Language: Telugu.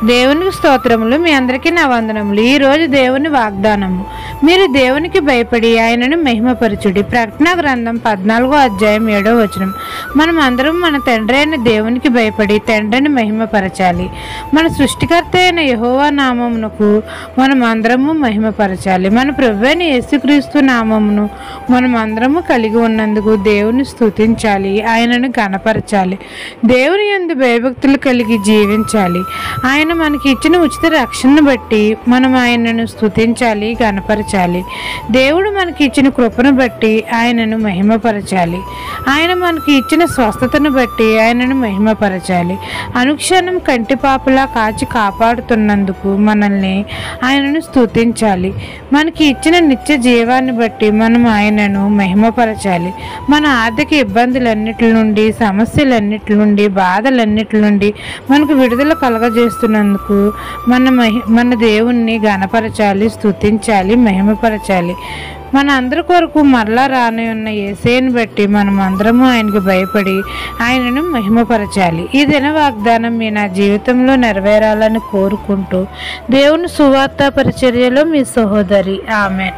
దేవునికి స్తోత్రములు. మీ అందరికీ నా వందనములు. ఈరోజు దేవుని వాగ్దానము. మీరు దేవునికి భయపడి ఆయనను మహిమపరచుడి. ప్రకటన గ్రంథం 14:7 మనం అందరం మన తండ్రి అయిన దేవునికి భయపడి తండ్రిని మహిమపరచాలి. మన సృష్టికర్త అయిన యెహోవా నామమునకు మనం అందరము మహిమపరచాలి. మన ప్రభువైన యేసుక్రీస్తు నామమును మనం అందరము కలిగి ఉన్నందుకు దేవుని స్తుతించాలి, ఆయనను ఘనపరచాలి. దేవుని యందు భయభక్తులు కలిగి జీవించాలి. ఆయన మనకి ఇచ్చిన ఉచిత రక్షణను బట్టి మనం ఆయనను స్తుతించాలి, ఘనపరచాలి. దేవుడు మనకి ఇచ్చిన కృపను బట్టి ఆయనను మహిమపరచాలి. ఆయన మనకి ఇచ్చిన స్వస్థతను బట్టి ఆయనను మహిమపరచాలి. అనుక్షణం కంటిపాపలా కాచి కాపాడుతున్నందుకు మనల్ని ఆయనను స్తుతించాలి. మనకి ఇచ్చిన నిత్య జీవాన్ని బట్టి మనం ఆయనను మహిమపరచాలి. మన ఆర్థిక ఇబ్బందులన్నిటి నుండి, సమస్యలన్నిటి నుండి, బాధలన్నిటి నుండి మనకు విడుదల కలగజేస్తున్నందుకు మన దేవుణ్ణి ఘనపరచాలి, స్తుతించాలి, మహిమపరచాలి. మన అందరి కొరకు మరలా రాని ఉన్న యేసేని బట్టి మనం అందరము ఆయనకు భయపడి ఆయనను మహిమపరచాలి. ఈ దిన వాగ్దానం మీ నా జీవితంలో నెరవేరాలని కోరుకుంటూ దేవుని సువార్త పరిచర్యలో మీ సహోదరి. ఆమెన్.